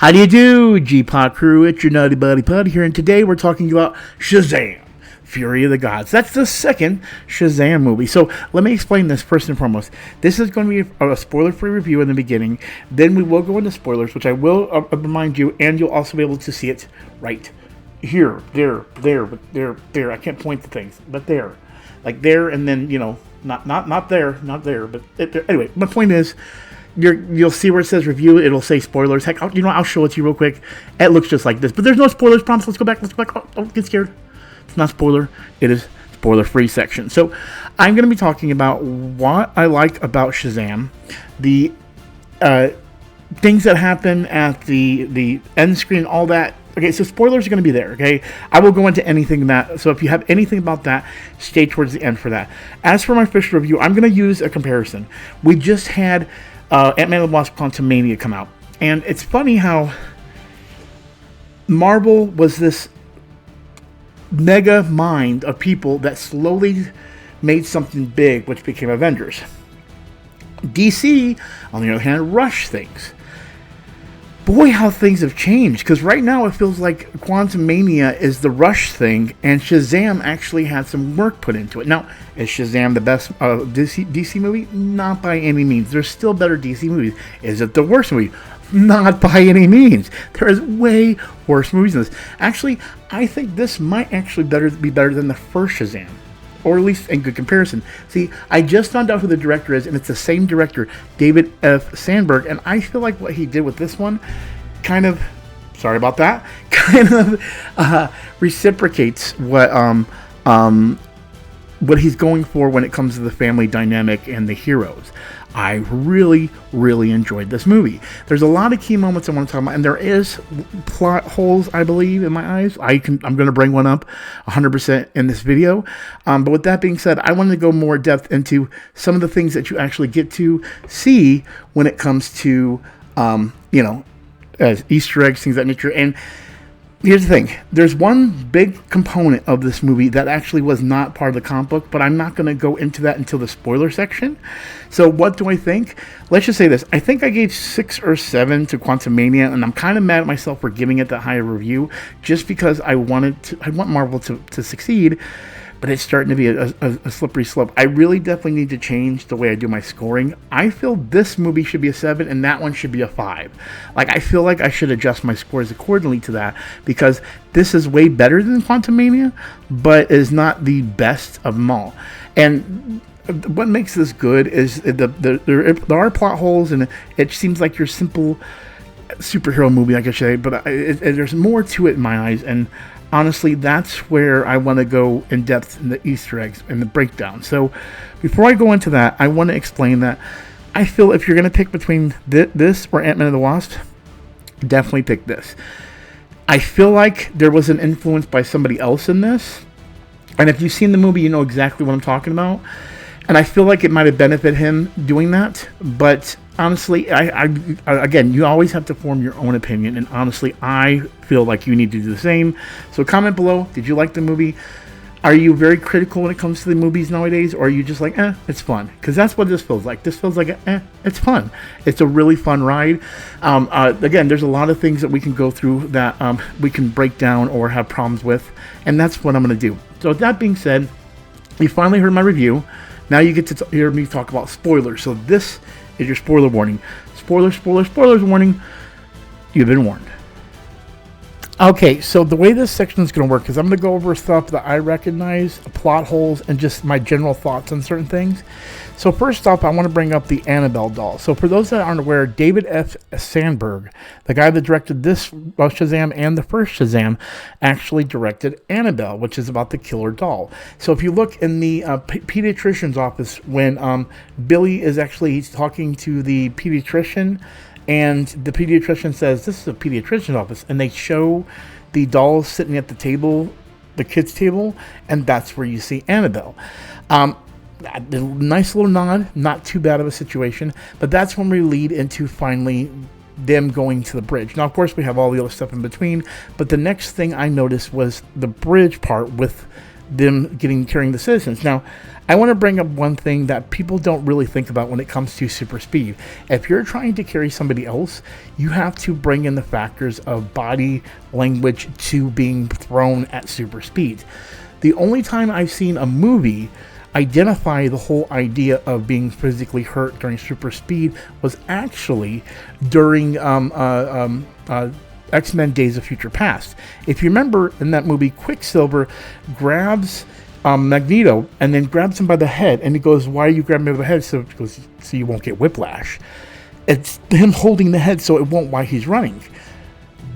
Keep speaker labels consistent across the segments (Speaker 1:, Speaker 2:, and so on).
Speaker 1: How do you do, G-Pod crew? It's your Nutty Buddy Pud here, and today we're talking about Shazam, Fury of the Gods. That's the second Shazam movie. So let me explain this first and foremost. This is going to be a spoiler-free review in the beginning. Then we will go into spoilers, which I will remind you, and you'll also be able to see it right here, there. I can't point to things, but there. Like there, and then, you know, not there, but there. Anyway, my point is, you'll see where it says review. It'll say spoilers. Heck, I'll show it to you real quick. It looks just like this, but there's no spoilers. Promise. Let's go back. Oh, don't get scared. It's not spoiler. It is spoiler-free section. So I'm going to be talking about what I like about Shazam, the things that happen at the end screen, all that. Okay, so spoilers are going to be there, okay? I will go into anything that, so if you have anything about that, stay towards the end for that. As for my official review, I'm going to use a comparison. We just had Ant-Man and the Wasp: Quantumania come out, and it's funny how Marvel was this mega mind of people that slowly made something big, which became Avengers. DC, on the other hand, rushed things. Boy, how things have changed, because right now it feels like Quantumania is the rush thing, and Shazam actually had some work put into it. Now, is Shazam the best DC movie? Not by any means. There's still better DC movies. Is it the worst movie? Not by any means. There is way worse movies than this. Actually, I think this might actually be better than the first Shazam. Or at least in good comparison. See, I just found out who the director is, and it's the same director, David F. Sandberg, and I feel like what he did with this one kind of, sorry about that, reciprocates what he's going for when it comes to the family dynamic and the heroes. I really, really enjoyed this movie. There's a lot of key moments I want to talk about, and there is plot holes, I believe, in my eyes. I'm going to bring one up 100% in this video. But with that being said, I wanted to go more depth into some of the things that you actually get to see when it comes to, as Easter eggs, things of that nature. And here's the thing. There's one big component of this movie that actually was not part of the comic book, but I'm not going to go into that until the spoiler section. So what do I think? Let's just say this. I think I gave 6 or 7 to Quantumania, and I'm kind of mad at myself for giving it that high a review just because I want Marvel to succeed, but it's starting to be a slippery slope. I really definitely need to change the way I do my scoring. I feel this movie should be a 7 and that one should be a 5. Like, I feel like I should adjust my scores accordingly to that because this is way better than Quantumania, but is not the best of them all. And what makes this good is there are plot holes, and it seems like your simple superhero movie, I could say, but there's more to it in my eyes, and honestly, that's where I want to go in depth in the Easter eggs and the breakdown. So before I go into that, I want to explain that I feel if you're going to pick between this or Ant-Man and the Wasp, definitely pick this. I feel like there was an influence by somebody else in this, and if you've seen the movie, you know exactly what I'm talking about. And I feel like it might have benefited him doing that, but honestly, again, you always have to form your own opinion, and honestly, I feel like you need to do the same. So comment below, did you like the movie? Are you very critical when it comes to the movies nowadays, or are you just like, it's fun? Because that's what this feels like. This feels like, it's fun. It's a really fun ride. Again, there's a lot of things that we can go through that we can break down or have problems with, and that's what I'm going to do. So with that being said, you finally heard my review. Now you get to hear me talk about spoilers. So this is your spoiler warning. Spoilers warning. You've been warned. Okay, so the way this section is going to work is I'm going to go over stuff that I recognize, plot holes, and just my general thoughts on certain things. So first off, I want to bring up the Annabelle doll. So for those that aren't aware, David F. Sandberg, the guy that directed this Shazam and the first Shazam, actually directed Annabelle, which is about the killer doll. So if you look in the pediatrician's office, when Billy is actually talking to the pediatrician, and the pediatrician says, this is a pediatrician's office, and they show the doll sitting at the table, the kids' table, and that's where you see Annabelle. A nice little nod, not too bad of a situation, but that's when we lead into finally them going to the bridge. Now, of course, we have all the other stuff in between, but the next thing I noticed was the bridge part with them carrying the citizens. Now, I want to bring up one thing that people don't really think about when it comes to super speed. If you're trying to carry somebody else, you have to bring in the factors of body language to being thrown at super speed. The only time I've seen a movie identify the whole idea of being physically hurt during super speed was actually during X-Men Days of Future Past. If you remember in that movie, Quicksilver grabs Magneto and then grabs him by the head, and he goes, "Why are you grabbing me by the head?" So it goes, "So you won't get whiplash." It's him holding the head so it won't while he's running.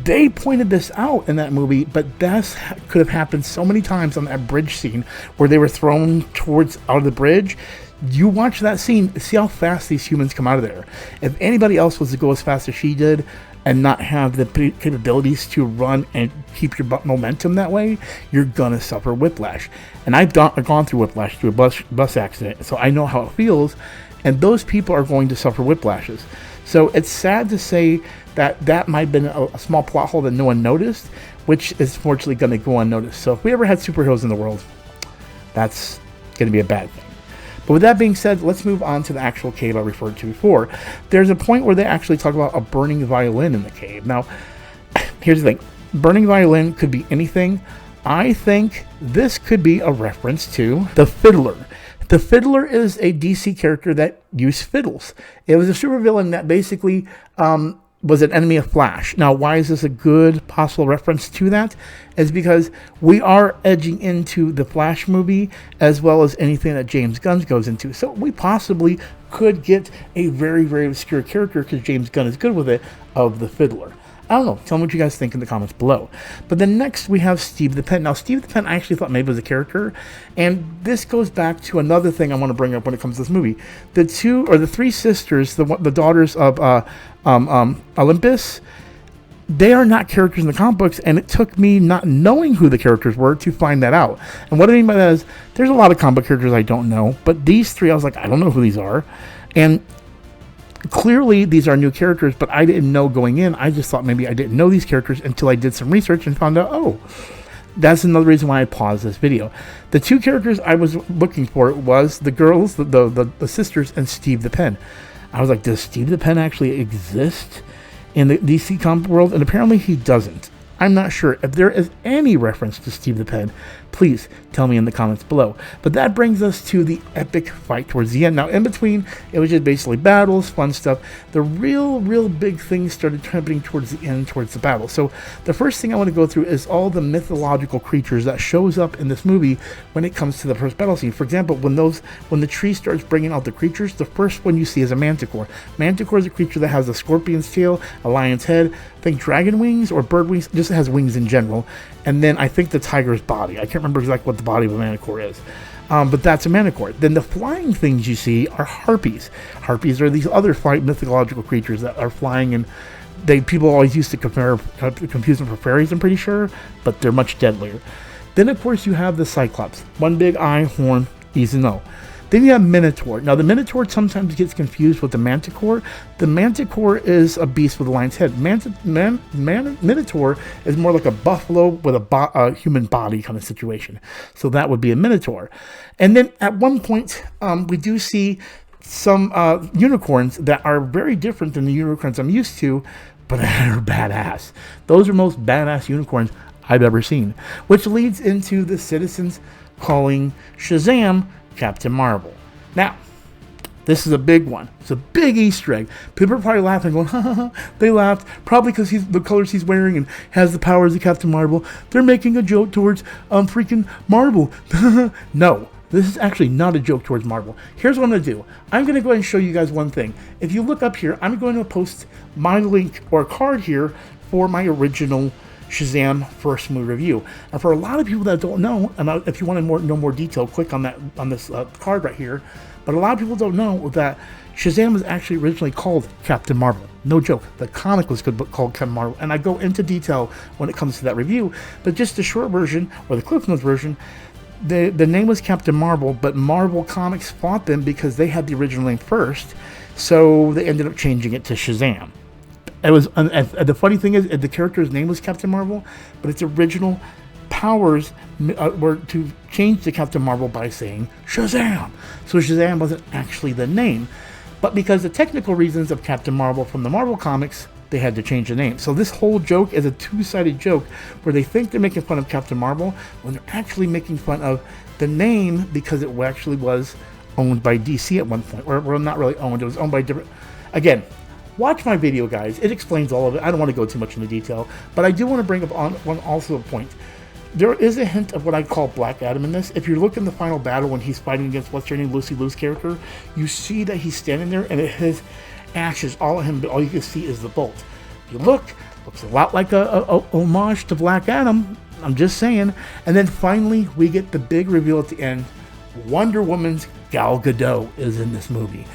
Speaker 1: They pointed this out in that movie, but that could have happened so many times on that bridge scene where they were thrown out of the bridge. You watch that scene, see how fast these humans come out of there. If anybody else was to go as fast as she did and not have the capabilities to run and keep your momentum that way, you're gonna suffer whiplash. And I've gone through whiplash through a bus accident, so I know how it feels, and those people are going to suffer whiplashes. So it's sad to say that might have been a small plot hole that no one noticed, which is fortunately going to go unnoticed. So if we ever had superheroes in the world, that's going to be a bad thing. But with that being said, let's move on to the actual cave I referred to before. There's a point where they actually talk about a burning violin in the cave. Now, here's the thing. Burning violin could be anything. I think this could be a reference to the Fiddler. The Fiddler is a DC character that used fiddles. It was a supervillain that basically was an enemy of Flash. Now, why is this a good possible reference to that? Is because we are edging into the Flash movie as well as anything that James Gunn goes into. So we possibly could get a very, very obscure character, because James Gunn is good with it, of the Fiddler. I don't know. Tell me what you guys think in the comments below. But then next we have Steve the Pen. Now, Steve the Pen I actually thought maybe was a character. And this goes back to another thing I want to bring up when it comes to this movie. The three sisters, the daughters of Olympus, they are not characters in the comic books. And it took me not knowing who the characters were to find that out. And what I mean by that is there's a lot of comic book characters I don't know. But these three, I was like, I don't know who these are. And clearly, these are new characters, but I didn't know going in. I just thought maybe I didn't know these characters until I did some research and found out, oh, that's another reason why I paused this video. The two characters I was looking for was the girls, the sisters, and Steve the Pen. I was like, does Steve the Pen actually exist in the DC comic world? And apparently he doesn't. I'm not sure. If there is any reference to Steve the Pen, please tell me in the comments below. But that brings us to the epic fight towards the end. Now, in between, it was just basically battles, fun stuff. The real big things started happening towards the end, towards the battle. So the first thing I want to go through is all the mythological creatures that shows up in this movie when it comes to the first battle scene. For example, when the tree starts bringing out the creatures, the first one you see is a manticore. Manticore is a creature that has a scorpion's tail, a lion's head, I think dragon wings or bird wings, just has wings in general. And then I think the tiger's body. I can't remember exactly what the body of a manticore is. But that's a manticore. Then the flying things you see are harpies. Harpies are these other mythological creatures that are flying, and people always used to confuse them for fairies, I'm pretty sure, but they're much deadlier. Then, of course, you have the Cyclops. One big eye, horn, easy to know. Then you have Minotaur. Now, the Minotaur sometimes gets confused with the Manticore. The Manticore is a beast with a lion's head. Minotaur is more like a buffalo with a human body kind of situation. So that would be a Minotaur. And then at one point, we do see some unicorns that are very different than the unicorns I'm used to, but they're badass. Those are most badass unicorns I've ever seen. Which leads into the citizens calling Shazam Captain Marvel. Now, this is a big one. It's a big Easter egg. People are probably laughing, going, ha ha ha. They laughed, probably because the colors he's wearing and has the powers of Captain Marvel. They're making a joke towards freaking Marvel. No, this is actually not a joke towards Marvel. Here's what I'm going to do. I'm going to go ahead and show you guys one thing. If you look up here, I'm going to post my link or card here for my original Shazam first movie review. And for a lot of people that don't know, and if you want to know more detail, click on this card right here. But a lot of people don't know that Shazam was actually originally called Captain Marvel. No joke. The comic was called Captain Marvel, and I go into detail when it comes to that review. But just the short version, or the Cliff Notes version, the name was Captain Marvel, but Marvel Comics fought them because they had the original name first, so they ended up changing it to Shazam. It was the funny thing is the character's name was Captain Marvel, but its original powers were to change to Captain Marvel by saying Shazam. So Shazam wasn't actually the name, but because the technical reasons of Captain Marvel from the Marvel comics, they had to change the name. So this whole joke is a two-sided joke where they think they're making fun of Captain Marvel when they're actually making fun of the name because it actually was owned by DC at one point. Or not really owned, it was owned by different... Again, watch my video, guys. It explains all of it. I don't want to go too much into detail, but I do want to bring up also a point. There is a hint of what I call Black Adam in this. If you look in the final battle when he's fighting against what's her name, Lucy Liu's character, you see that he's standing there and his ashes all of him, but all you can see is the bolt. If you looks a lot like a homage to Black Adam. I'm just saying. And then finally, we get the big reveal at the end. Wonder Woman's Gal Gadot is in this movie.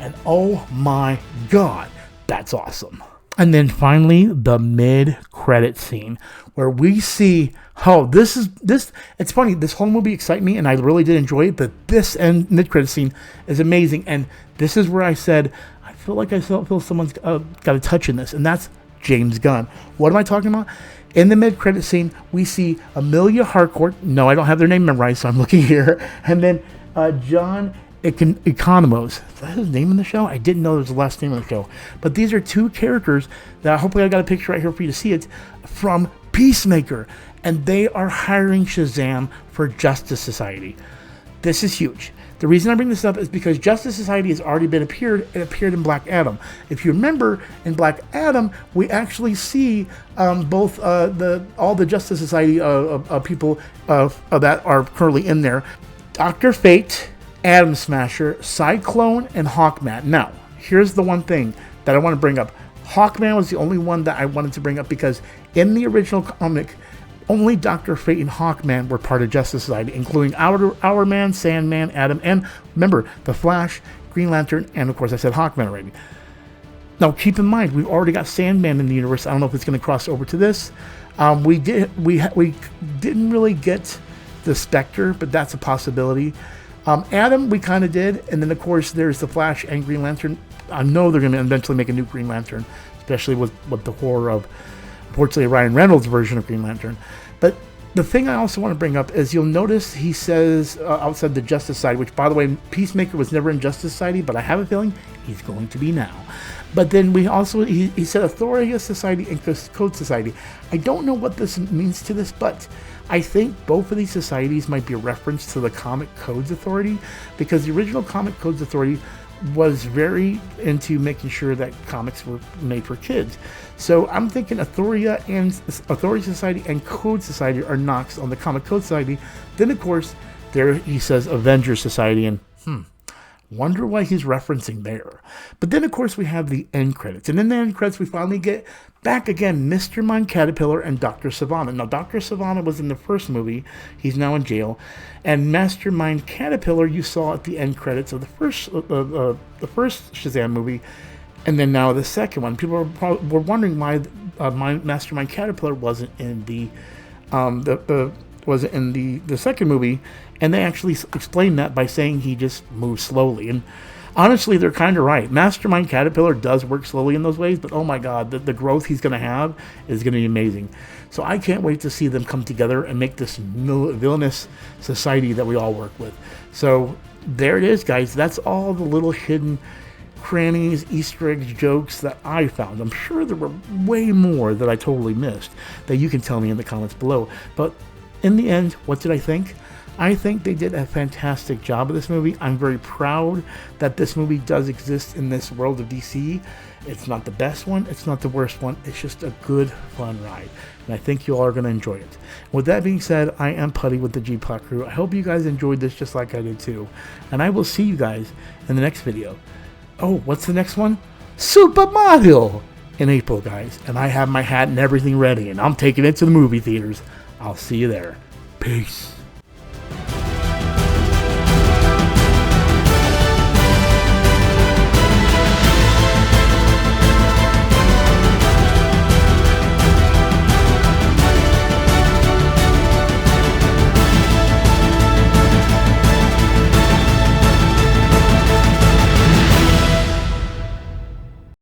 Speaker 1: And oh my God, that's awesome. And then finally, the mid-credit scene where we see it's funny, this whole movie excited me and I really did enjoy it, but this mid-credit scene is amazing. And this is where I said, I feel like I feel someone's got a touch in this, and that's James Gunn. What am I talking about? In the mid-credit scene, we see Amelia Harcourt. No, I don't have their name memorized, so I'm looking here. And then John Economos. Is that his name in the show? I didn't know there was the last name of the show. But these are two characters that hopefully I got a picture right here for you to see it from Peacemaker. And they are hiring Shazam for Justice Society. This is huge. The reason I bring this up is because Justice Society has already been appeared in Black Adam. If you remember, in Black Adam, we actually see both all the Justice Society people that are currently in there. Dr. Fate, Atom Smasher, Cyclone, and Hawkman. Now, here's the one thing that I want to bring up. Hawkman was the only one that I wanted to bring up because in the original comic, only Dr. Fate and Hawkman were part of Justice Society, including Hourman, Sandman, Atom, and remember, The Flash, Green Lantern, and of course I said Hawkman already. Now keep in mind, we've already got Sandman in the universe. I don't know if it's going to cross over to this. We didn't really get the Spectre, but that's a possibility. Atom, we kind of did, and then of course there's The Flash and Green Lantern. I know they're going to eventually make a new Green Lantern, especially with the horror of, unfortunately, Ryan Reynolds' version of Green Lantern. But the thing I also want to bring up is you'll notice he says outside the Justice Society, which, by the way, Peacemaker was never in Justice Society, but I have a feeling he's going to be now. But then he said Authority Society and Code Society. I don't know what this means to this, but I think both of these societies might be a reference to the Comic Codes Authority, because the original Comic Codes Authority was very into making sure that comics were made for kids. So I'm thinking Authority Society and Code Society are knocks on the Comic Code Society. Then of course there he says Avengers Society, and wonder why he's referencing there. But then of course we have the end credits, and in the end credits we finally get back again Mr. Mind Caterpillar and Dr. Sivana. Now Dr. Sivana was in the first movie, he's now in jail, and Mastermind Caterpillar you saw at the end credits of the first Shazam movie, and then now the second one. People were wondering why Mastermind Caterpillar wasn't in the second movie, and they actually explained that by saying he just moves slowly. And honestly, they're kind of right. Mastermind Caterpillar does work slowly in those ways, but oh my God, the growth he's going to have is going to be amazing. So I can't wait to see them come together and make this villainous society that we all work with. So there it is, guys. That's all the little hidden crannies, Easter eggs, jokes that I found. I'm sure there were way more that I totally missed that you can tell me in the comments below. But in the end, what did I think? I think they did a fantastic job of this movie. I'm very proud that this movie does exist in this world of DC. It's not the best one. It's not the worst one. It's just a good, fun ride. And I think you all are going to enjoy it. With that being said, I am Putty with the G-Plot crew. I hope you guys enjoyed this just like I did too. And I will see you guys in the next video. Oh, what's the next one? Super Mario in April, guys. And I have my hat and everything ready. And I'm taking it to the movie theaters. I'll see you there. Peace.